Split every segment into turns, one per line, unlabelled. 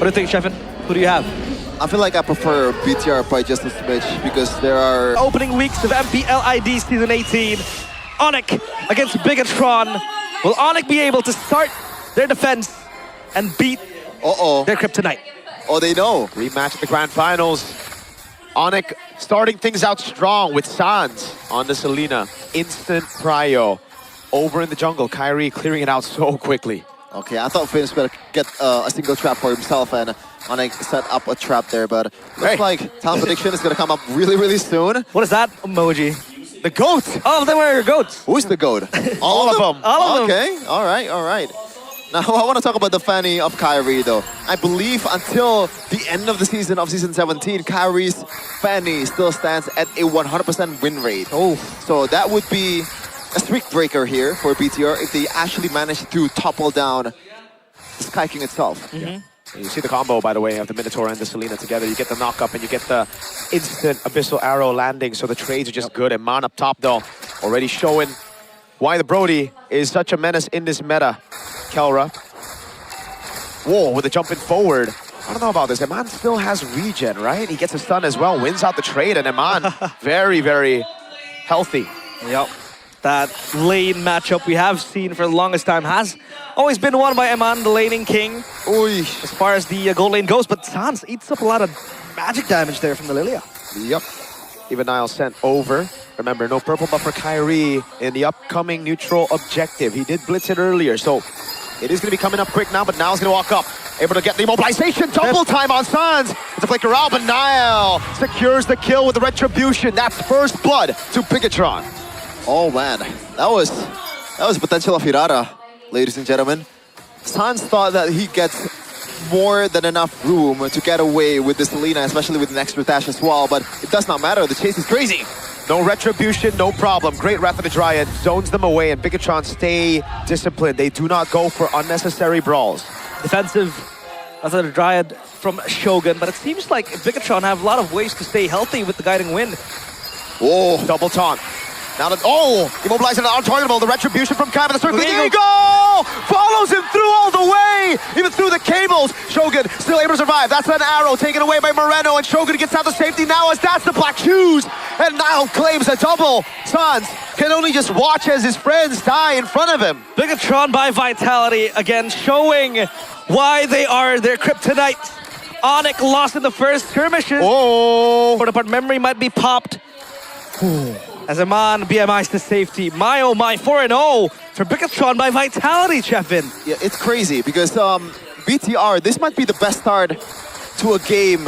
What do you think, Sheffin? Who do you have?
I feel like I prefer BTR by just a smidge because there are...
Opening weeks of MPLID Season 18. ONIC against Bigetron. Will ONIC be able to start their defense and beat their Kryptonite?
Oh, they know.
Rematch at the Grand Finals. ONIC starting things out strong with Sans on the Selena. Instant prio. Over in the jungle, Kyrie clearing it out so quickly.
Okay, I thought Finns better get a single trap for himself and ONIC set up a trap there, but looks like talent prediction is going to come up really, really soon.
What is that emoji?
The GOAT!
All of them are goats.
Who's the GOAT?
All of them.
All of them.
Okay, all right, all right. Now, I want to talk about the fanny of Kyrie, though. I believe until the end of the season of Season 17, Kyrie's fanny still stands at a 100% win rate.
Oh.
So that would be a streak breaker here for BTR if they actually manage to topple down the Sky King itself.
You see the combo, by the way, of the Minotaur and the Selena together. You get the knock-up and you get the instant Abyssal Arrow landing, so the trades are just good. And Man up top, though, already showing why the Brody is such a menace in this meta. Kelra. Whoa, with a jumping forward. I don't know about this. Eman still has regen, right? He gets a stun as well, wins out the trade, and Eman very, very healthy.
Yep. That lane matchup we have seen for the longest time has always been won by Eman, the laning king.
Oy.
As far as the gold lane goes, but Sans eats up a lot of magic damage there from the Lilia.
Yep. Even Nile sent over. Remember, no purple buff for Kyrie in the upcoming neutral objective. He did blitz it earlier, so it is going to be coming up quick now, but Nile's going to walk up. Able to get the immobilization, double time on Sans. It's a flicker out, but Nile secures the kill with the retribution. That's first blood to Bigetron.
Oh man, that was potential of Hirara, ladies and gentlemen. Sans thought that he gets more than enough room to get away with the Selena, especially with an extra dash as well, but it does not matter, the chase is crazy.
No retribution, no problem. Great Wrath of the Dryad zones them away, and Bigetron stay disciplined. They do not go for unnecessary brawls.
Defensive Wrath of the Dryad from Shogun, but it seems like Bigetron have a lot of ways to stay healthy with the guiding wind.
Whoa, double taunt. Now that, immobilizing and untargetable, the retribution from Kai, but the circle eagle follows him through all the way, even through the cables. Shogun still able to survive. That's an arrow taken away by Moreno, and Shogun gets out to safety now as that's the black shoes, and Nile claims a double. Sans can only just watch as his friends die in front of him.
Bigetron by Vitality again, showing why they are their Kryptonite. ONIC lost in the first skirmishes. But memory might be popped. As Eman BMI's to safety. My oh my, 4-0 for Bigetron by Vitality, Chefin.
Yeah, it's crazy because BTR, this might be the best start to a game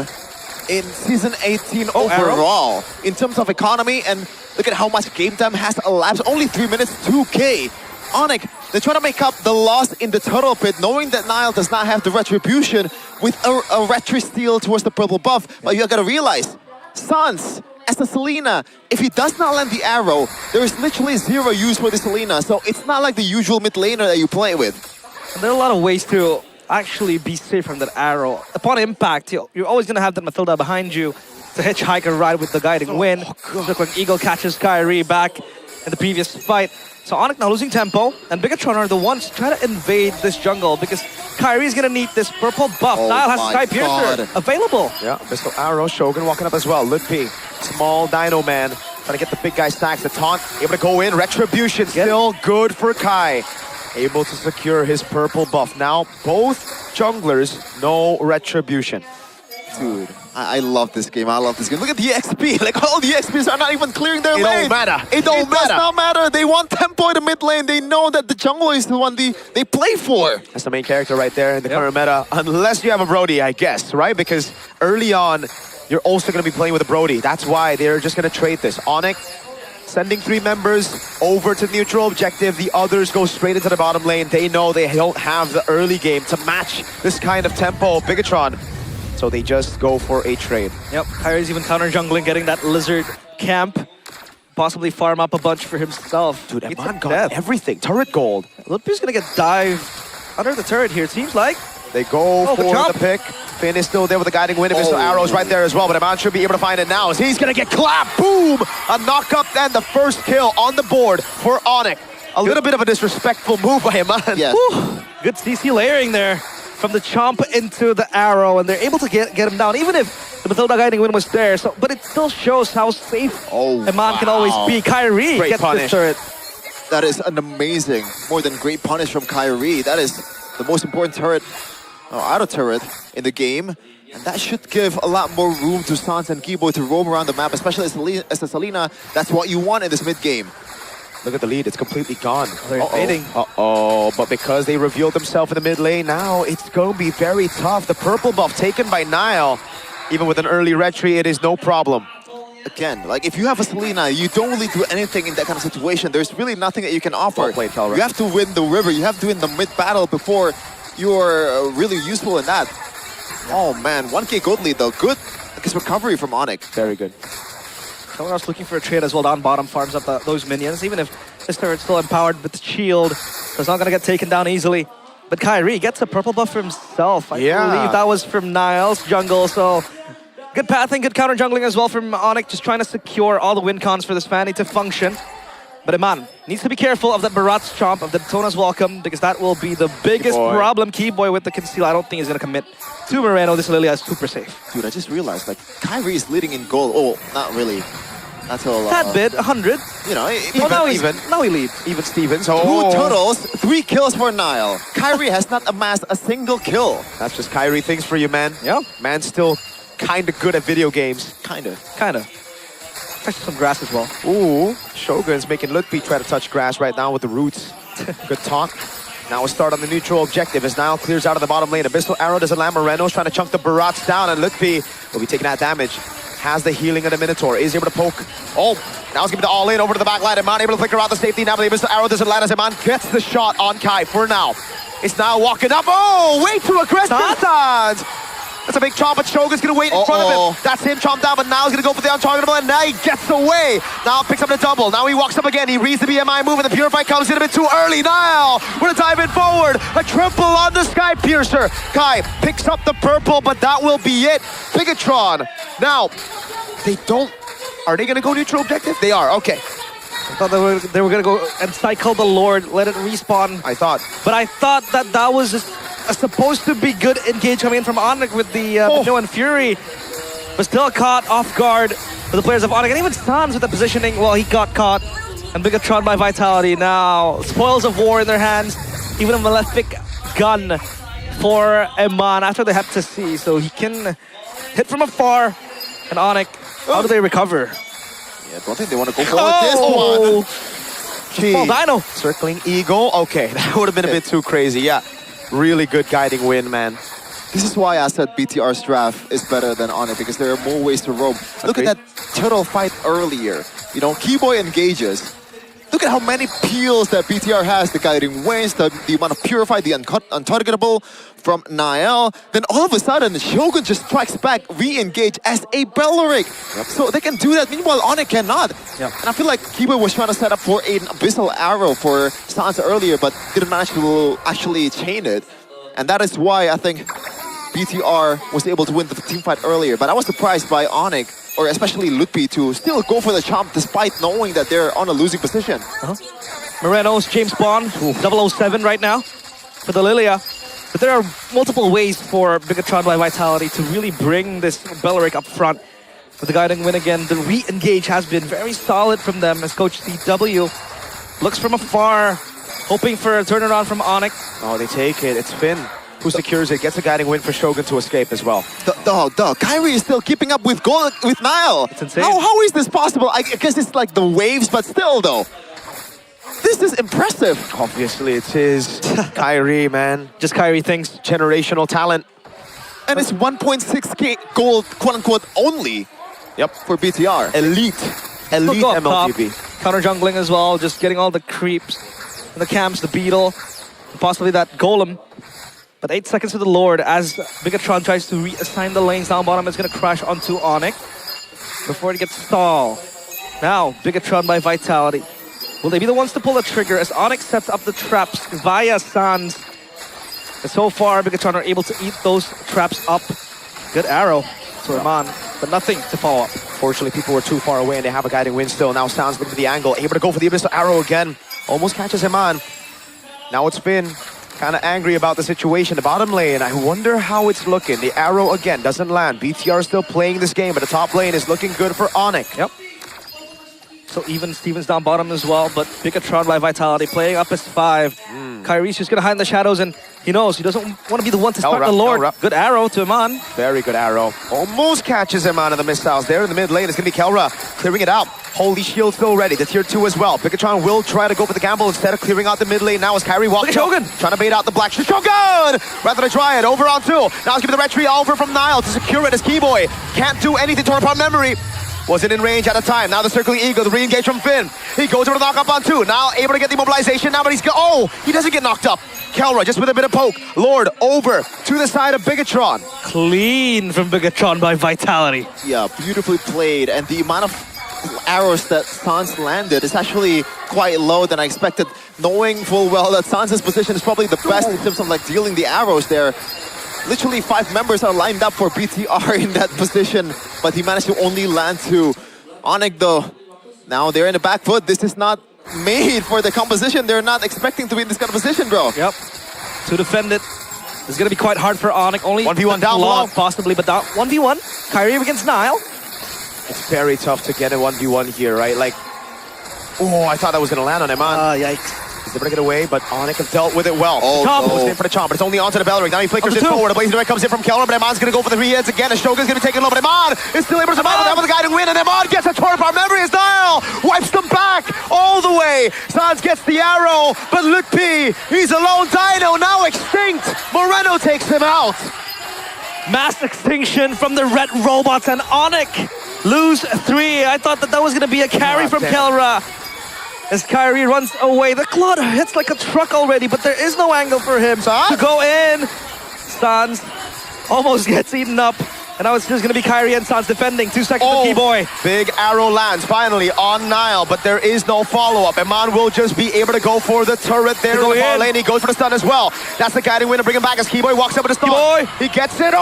in Season 18 overall. In terms of economy, and look at how much game time has elapsed. Only 3 minutes, 2K. ONIC, they're trying to make up the loss in the turtle pit, knowing that Nile does not have the retribution with a retri steal towards the purple buff. But you gotta realize, Sans, as the Selena, if he does not land the arrow, there is literally zero use for the Selena, so it's not like the usual mid laner that you play with.
And there are a lot of ways to actually be safe from that arrow. Upon impact, you're always going to have that Mathilda behind you to hitchhike and ride with the guiding wind. Look like Eagle catches Kyrie back in the previous fight. So ONIC now losing tempo, and Bigetron are the ones trying to invade this jungle because Kyrie's gonna need this purple buff. Nile has Sky Piercer available.
Yeah, Pistol Arrow, Shogun walking up as well. Ludpi, small Dino Man, trying to get the big guy stacks. The taunt, able to go in. Retribution, still good for Kai. Able to secure his purple buff. Now, both junglers, no retribution.
Dude, I love this game. I love this game. Look at the XP. Like, all the XPs are not even clearing their lane.
It don't matter.
It does not matter. They want tempo in the mid lane. They know that the jungle is the one they play for.
That's the main character right there in the current meta. Unless you have a Brody, I guess, right? Because early on, you're also going to be playing with a Brody. That's why they're just going to trade this. ONIC sending 3 members over to neutral objective. The others go straight into the bottom lane. They know they don't have the early game to match this kind of tempo of Bigetron. So they just go for a trade.
Yep, Kyrie's even counter-jungling, getting that lizard camp. Possibly farm up a bunch for himself.
Dude, Eman got everything. Turret gold.
Ludpi's gonna get dived under the turret here, it seems like.
They go for the pick. Finn is still there with the guiding wind. Mr. Arrows right there as well, but Eman should be able to find it now as he's gonna get clapped. Boom! A knock-up and the first kill on the board for ONIC. A little bit of a disrespectful move by Eman.
Yes.
Good CC layering there. from the chomp into the arrow, and they're able to get him down, even if the Matilda guiding win was there. So, but it still shows how safe Eman can always be. Kyrie
Great
gets
punish.
this turret.
That is an amazing, more than great punish from Kyrie. That is the most important turret, auto turret in the game. And that should give a lot more room to Sans and Kibo to roam around the map, especially as a Selena. That's what you want in this mid game.
Look at the lead, it's completely gone.
They're invading.
But because they revealed themselves in the mid lane, now it's going to be very tough. The purple buff taken by Nile. Even with an early retry, it is no problem.
Again, like if you have a Selena, you don't really do anything in that kind of situation. There's really nothing that you can offer.
Well played, Calra.
You have to win the river. You have to win the mid battle before you're really useful in that. Oh man, 1k gold lead though. Good recovery from ONIC.
Very good.
Someone else looking for a trade as well. Down bottom farms up those minions. Even if this turret's still empowered with the shield, it's not going to get taken down easily. But Kyrie gets a purple buff for himself. I believe that was from Nile's jungle. So good pathing, good counter jungling as well from ONIC. Just trying to secure all the win cons for this Fanny to function. But Eman needs to be careful of that Barat's chomp, of the Tona's welcome, because that will be the biggest problem. Keyboy with the conceal, I don't think he's going to commit to Moreno. This Lilia is super safe.
Dude, I just realized, like, Kyrie is leading in goal. Oh, not really. That's all.
That bit, 100.
You know,
Now he leads.
Even Stevens.
2 turtles, 3 kills for Nile. Kyrie has not amassed a single kill.
That's just Kyrie things for you, man.
Yeah.
Man's still kind of good at video games.
Kind of.
Touch some grass as well.
Ooh, Shogun's making Lutfi try to touch grass right now with the roots. Good talk. Now a start on the neutral objective as Nile clears out of the bottom lane. Abyssal Arrow doesn't land. Moreno's trying to chunk the Barats down, and Lutfi will be taking that damage. Has the healing of the Minotaur. Is able to poke. Oh, now he's giving the all-in over to the back line. Eman able to flicker out the safety. Now the Abyssal Arrow doesn't land as Eman gets the shot on Kai for now. It's now walking up. Oh, way too aggressive. Stance. That's a big chomp, but Shogun's gonna wait in front of him. That's him chomped down, but now he's gonna go for the untargetable, and now he gets away. Now picks up the double. Now he walks up again. He reads the BMI move, and the Purify comes in a bit too early. Now we're gonna dive in forward. A triple on the Sky Piercer. Kai picks up the purple, but that will be it. Bigetron. Now, they don't. Are they gonna go neutral objective? They are. Okay.
I thought they were gonna go and cycle the Lord, let it respawn. But I thought that was a supposed to be good engage coming in from ONIC with the Mino and Fury, but still caught off guard with the players of ONIC, and even Sans with the positioning. Well, he got caught, and Bigetron by Vitality now. Spoils of war in their hands, even a malefic gun for Eman after they had to see, so he can hit from afar. And ONIC, how do they recover?
Yeah, I don't think they want to go for this one.
Oh, Dino.
Circling Eagle. Okay, that would have been a bit too crazy. Yeah, really good guiding win, man.
This is why I said BTR's draft is better than ONIC, because there are more ways to roam. Look at that turtle fight earlier. You know, Keyboy engages. Look at how many peels that BTR has. The guiding winds, the amount of Purify, the untargetable from Niall. Then all of a sudden, Shogun just strikes back, re-engage as a Belleric. So they can do that. Meanwhile, ONIC cannot. And I feel like Keyboy was trying to set up for an Abyssal Arrow for Sans earlier, but didn't manage to actually chain it. And that is why I think BTR was able to win the team fight earlier. But I was surprised by ONIC, or especially Lutfi, to still go for the chomp despite knowing that they're on a losing position.
Moreno's James Bond, 007 right now for the Lilia. But there are multiple ways for Bigetron by Vitality to really bring this Belleric up front. With the guiding win again, the re-engage has been very solid from them as Coach CW looks from afar, hoping for a turnaround from ONIC.
Oh, they take it. It's Finn who secures it, gets a guiding win for Shogun to escape as well.
Kyrie is still keeping up with Niall.
It's insane.
How is this possible? I guess it's like the waves, but still though. This is impressive.
Obviously, it's his Kyrie, man.
Just Kyrie things.
Generational talent.
And it's 1.6k gold, quote-unquote, only for BTR.
Elite MLBB.
Counter jungling as well, just getting all the creeps, and the camps, the beetle, and possibly that golem. But 8 seconds to the Lord as Bigetron tries to reassign the lanes down bottom. It's going to crash onto ONIC before it gets stalled. Now, Bigetron by Vitality. Will they be the ones to pull the trigger as ONIC sets up the traps via Sans? And so far, Bigetron are able to eat those traps up. Good arrow to Eman, but nothing to follow up.
Fortunately, people were too far away and they have a guiding win still. Now Sans looking for the angle, able to go for the Abyssal Arrow again. Almost catches Eman. Now it's Finn. kind of angry about the situation. The bottom lane, I wonder how it's looking. The arrow again doesn't land. BTR is still playing this game, but the top lane is looking good for ONIC.
Yep. So even Steven's down bottom as well, but Bigetron by Vitality playing up as 5. Kyrie's just gonna hide in the shadows, and he knows he doesn't want to be the one to start the Lord. Good arrow to Iman.
Very good arrow. Almost catches him out of the missiles there in the mid lane. It's gonna be Kelra clearing it out. Holy Shield still ready. The tier 2 as well. Bigetron will try to go for the gamble instead of clearing out the mid lane. Now as Kyrie walks
Shogun
trying to bait out the black Shogun! Rather than try it. Over on 2. Now he's giving the retreat over from Nile to secure it as Keyboy. Can't do anything, torn apart memory. Wasn't in range at the time. Now the circling eagle, the re-engage from Finn. He goes over the knock up on 2. Now able to get the immobilization now, but he doesn't get knocked up. Kelra just with a bit of poke. Lord over to the side of Bigetron.
Clean from Bigetron by Vitality.
Yeah, beautifully played. And the amount of arrows that Sans landed is actually quite low than I expected, knowing full well that Sans' position is probably the best in terms of like dealing the arrows there. Literally 5 members are lined up for BTR in that position, but he managed to only land 2. ONIC though, now they're in the back foot. This is not made for the composition. They're not expecting to be in this kind of position, bro.
Yep. To defend it, it's gonna be quite hard for ONIC. Only
1v1 down
below,
low.
possibly, but down 1v1. Kyrie against Nile.
It's very tough to get a 1v1 here, right? Like, oh, I thought that was gonna land on Iman.
Yikes.
He's able to get away, but ONIC have dealt with it well.
Chomp.
Goes in for the chomp, but it's only onto the Belleric. Now he flickers it forward. The Blazing Direct comes in from Kelra, but Iman's going to go for the 3 hits again. And Shogun's going to be taken low, but Iman is still able to survive with the guiding win, and Iman gets a torn apart memory as Nile wipes them back all the way. Sans gets the arrow, but Lutpi, he's a lone dino, now extinct. Moreno takes him out.
Mass extinction from the red robots, and ONIC lose 3. I thought that was going to be a carry from Kelra. As Kyrie runs away, the Claude hits like a truck already, but there is no angle for him to go in. Sans almost gets eaten up, and now it's just going to be Kyrie and Sans defending. 2 seconds for Keyboy.
Big arrow lands finally on Nile, but there is no follow-up. Iman will just be able to go for the turret there in the far lane. He goes for the stun as well. That's the guiding win to bring him back as Keyboy walks up with the stun. He gets it.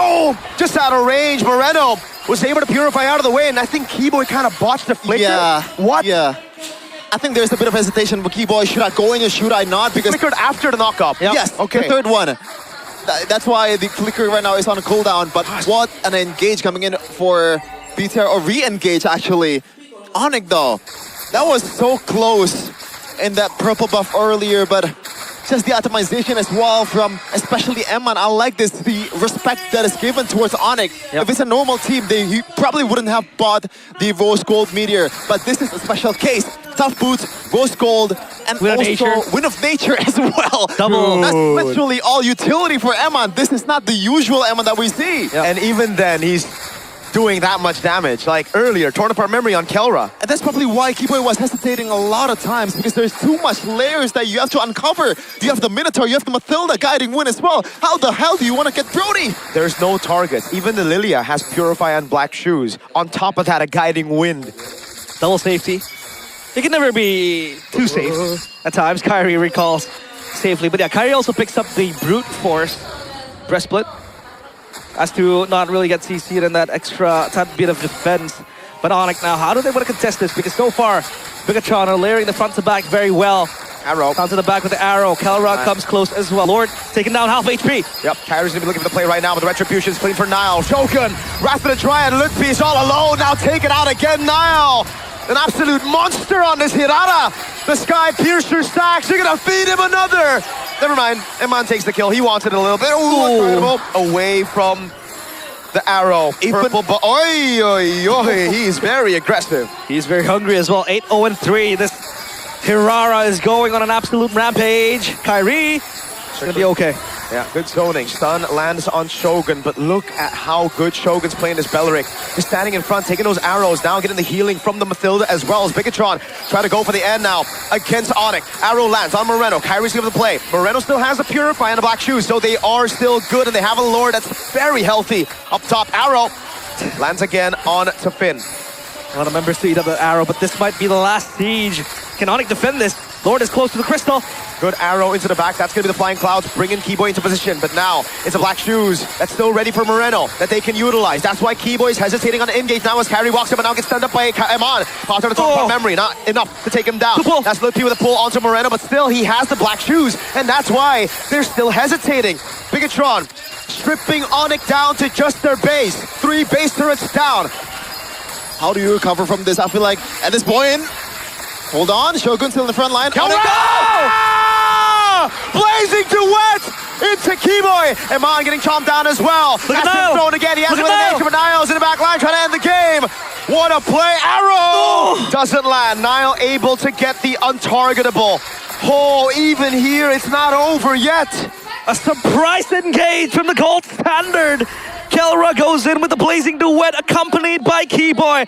Just out of range. Moreno was able to purify out of the way, and I think Keyboy kind of botched the flicker.
Yeah.
What?
Yeah. I think there's a bit of hesitation with Keyboy. Should I go in or should I not? Because
flickered after the knock-up.
Yep.
Yes,
okay.
The third one. That's why the flicker right now is on a cooldown. But what an engage coming in for BTR, or re-engage actually. ONIC though, that was so close in that purple buff earlier, but just the optimization as well from especially Emman. I like this, the respect that is given towards ONIC.
Yep.
If it's a normal team, he probably wouldn't have bought the Rose Gold Meteor, but this is a special case. Tough boots, Rose Gold, and
Win of
also
Nature.
Win of Nature as well.
Double.
That's literally all utility for Emman. This is not the usual Emman that we see.
Yep.
And even then, he's doing that much damage. Like earlier, torn apart memory on Kelra.
And that's probably why Keyboy was hesitating a lot of times, because there's too much layers that you have to uncover. You have the Minotaur, you have the Mathilda guiding win as well. How the hell do you want to get Brody?
There's no targets. Even the Lilia has Purify and Black Shoes. On top of that, a guiding wind.
Double safety. It can never be too safe. At times, Kyrie recalls safely. But yeah, Kyrie also picks up the Brute Force breast split. Has to not really get CC'd in that extra tad bit of defense. But ONIC now, how do they want to contest this? Because so far, Bigetron are layering the front to back very well.
Arrow.
Down to the back with the arrow. Kelra comes close as well. Lord taking down half HP.
Yep, Kyrie's gonna be looking for the play right now, but the Retribution's clean for Nile. Shogun, Wrath of the Triad, Lutfi is all alone, now taken out again, Nile. An absolute monster on this Hirara. The Sky Piercer stacks, they're gonna feed him another. Never mind, Iman takes the kill, he wants it a little bit. Ooh, incredible. Away from the arrow. Purple, but oi, oi, oi, he's very aggressive.
He's very hungry as well. 8-0-3. This Hirara is going on an absolute rampage. Kyrie, it's gonna be okay.
Yeah, good zoning. Stun lands on Shogun, but look at how good Shogun's playing this Belleric. He's standing in front, taking those arrows, now getting the healing from the Mathilda as well as Bigetron. Try to go for the end now against ONIC. Arrow lands on Moreno. Kyrie's giving the play. Moreno still has a Purify and the Black Shoes, so they are still good, and they have a Lord that's very healthy. Up top, arrow lands again on to Finn.
A lot of members to eat up the arrow, but this might be the last siege. Can ONIC defend this? Lord is close to the crystal.
Good arrow into the back. That's going to be the Flying Clouds, bringing Keyboy into position. But now it's a Black Shoes that's still ready for Moreno that they can utilize. That's why Keyboy is hesitating on the engage now as Kyrie walks up and now gets stunned up by Eman. Potter to talk about memory, not enough to take him down. That's Lutpi with a pull onto Moreno, but still he has the Black Shoes, and that's why they're still hesitating. Bigetron stripping ONIC down to just their base. 3 base turrets down.
How do you recover from this? I feel like at this point, hold on, Shogun still in the front line.
Blazing duet into Keyboy. Eman getting chomped down as well. That's him thrown again. He has with an ace, but Niall's in the back line trying to end the game. What a play. Arrow doesn't land. Niall able to get the untargetable. Oh, even here, it's not over yet.
A surprise engage from the gold standard. Kelra goes in with the blazing duet accompanied by Keyboy.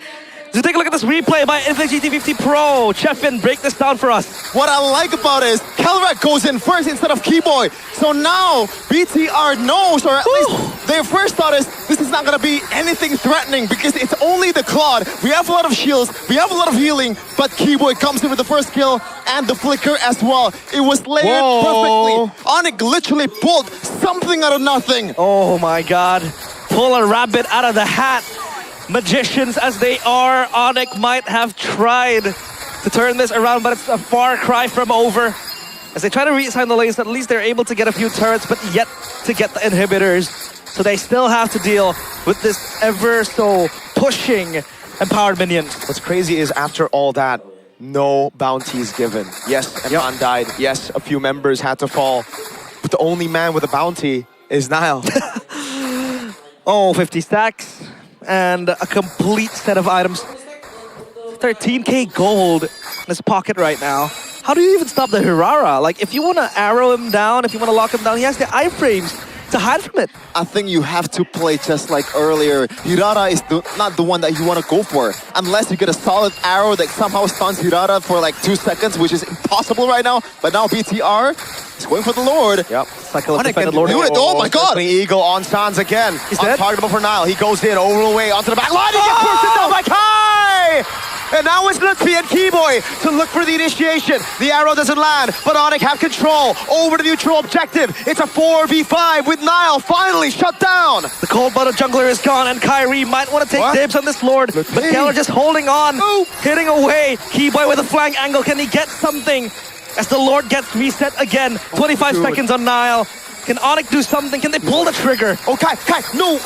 So take a look at this replay by FXGT50 Pro. Chefin, break this down for us.
What I like about it is Kelra goes in first instead of Keyboy. So now BTR knows, or at least their first thought is, this is not going to be anything threatening because it's only the Claude. We have a lot of shields, we have a lot of healing, but Keyboy comes in with the first kill and the flicker as well. It was layered perfectly. ONIC literally pulled something out of nothing.
Oh my god. Pull a rabbit out of the hat. Magicians as they are, ONIC might have tried to turn this around, but it's a far cry from over. As they try to reassign the lanes, at least they're able to get a few turrets, but yet to get the inhibitors. So they still have to deal with this ever so pushing empowered minion.
What's crazy is after all that, no bounties given. Yes, Eman died. Yes, a few members had to fall. But the only man with a bounty is Niall.
50 stacks. And a complete set of items. 13k gold in his pocket right now. How do you even stop the Hirara? Like, if you want to arrow him down, if you want to lock him down, he has the iframes to hide from it.
I think you have to play just like earlier. Hirara is not the one that you want to go for. Unless you get a solid arrow that somehow stuns Hirara for like 2 seconds, which is impossible right now. But now BTR is going for the Lord.
Yep.
Cycle of defended Lord.
Oh my god!
Eagle on Sans again.
He's dead.
Untargetable for Niall. He goes in, over the way, onto the back line. He gets pushed down by Kai! And now it's Lutpi and Keyboy to look for the initiation. The arrow doesn't land, but ONIC have control over the neutral objective. It's a 4v5 with Niall finally shut down.
The cold-blooded jungler is gone, and Kyrie might want to take dibs on this Lord. But Keller just holding on, hitting away. Keyboy with a flank angle. Can he get something as the Lord gets reset again? 25 seconds on Niall. Can ONIC do something? Can they pull the trigger?
Oh, Kai, no!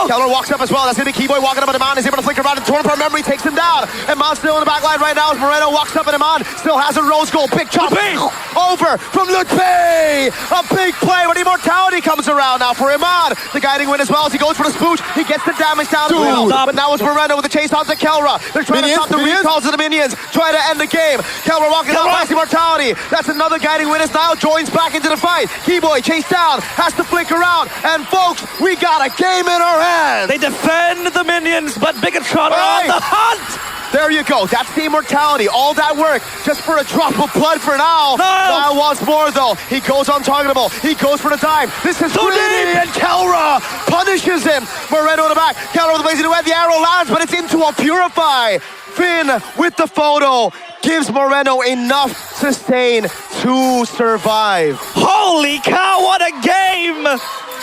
Keller walks up as well. That's it. Keyboy walking up, and Eman is able to flick around and torn apart memory, takes him down. Eman still in the back line right now as Moreno walks up, and Eman still has a rose gold. Big chop over from Lutpi! A big play when Immortality comes around now for Eman. The guiding win as well as he goes for the spooch. He gets the damage down as well. But now it's Moreno with the chase onto Kelra. They're trying to stop the recalls of the minions. Try to end the game. Kelra walking out past Immortality. That's another guiding win as Niall joins back into the fight. Keyboy chased down, has to flick around, and folks, we got a game in our hands.
They defend the minions, but Bigetron are on the hunt.
There you go. That's the Immortality. All that work just for a drop of blood for now. Niall wants more though. He goes untargetable. He goes for the time. This is greedy, and Kelra punishes him. Moreno in the back. Kelra with the blazing away. The arrow lands, but it's into a Purify. Finn with the photo gives Moreno enough sustain to survive.
Holy cow, what a game!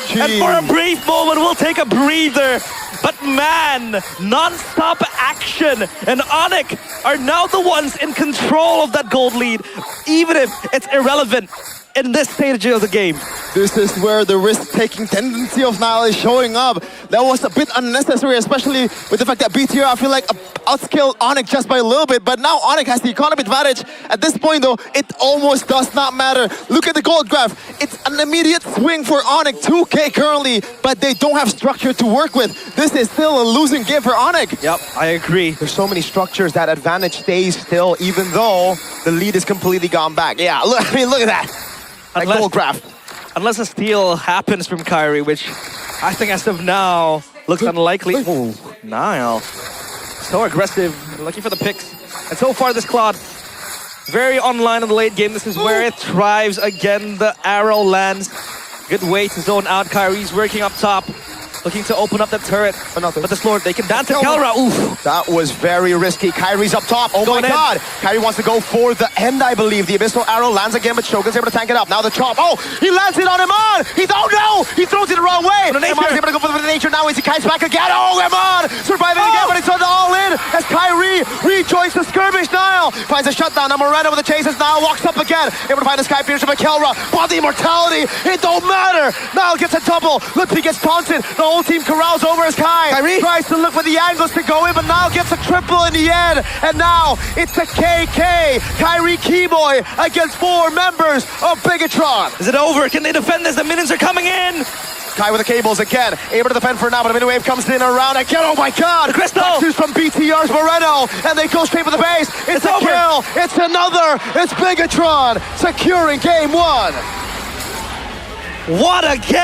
Jeez. And for a brief moment, we'll take a breather. But man, non-stop action. And ONIC are now the ones in control of that gold lead, even if it's irrelevant in this stage of the game.
This is where the risk-taking tendency of Niall is showing up. That was a bit unnecessary, especially with the fact that BTR, I feel like, outscaled ONIC just by a little bit, but now ONIC has the economy advantage. At this point, though, it almost does not matter. Look at the gold graph. It's an immediate swing for ONIC, 2k currently, but they don't have structure to work with. This is still a losing game for ONIC.
Yep, I agree.
There's so many structures that advantage stays still, even though the lead is completely gone back. Yeah, look, I mean, look at that. Gold graph.
Unless a steal happens from Kyrie, which I think as of now looks unlikely. Ooh, Niall. So aggressive, looking for the picks. And so far this Claude, very online in the late game. This is where it thrives again. The arrow lands. Good way to zone out. Kyrie's working up top. looking to open up that turret. But this Lord, they can dance to Kelra. Oof.
That was very risky. Kyrie's up top. Oh my God. Kyrie wants to go for the end, I believe. The Abyssal Arrow lands again, but Shogun's able to tank it up. Now the chop. Oh, he lands it on Iman. He throws it the wrong way. Iman's able to go for the nature now as he kites back again. Oh, Iman surviving again, but it's on the all-in as Kyrie rejoins the skirmish now. Finds a shutdown. Now Moreno with the chases now. Walks up again. Able to find the Sky Piercer for Kelra. But the immortality, it don't matter. Now gets a double. Lutfi gets taunted. The whole team corrals over as Kyrie tries to look for the angles to go in, but now gets a triple in the end. And now it's a KK. Kyrie Keyboy against 4 members of Bigetron.
Is it over? Can they defend this? The minions are coming in.
Kai with the cables again, able to defend for now, but a mini wave comes in around again. Oh my God!
Crystal!
From BTR's Moreno, and they go straight for the base. It's a kill. It's another. It's Bigetron securing game 1.
What a game!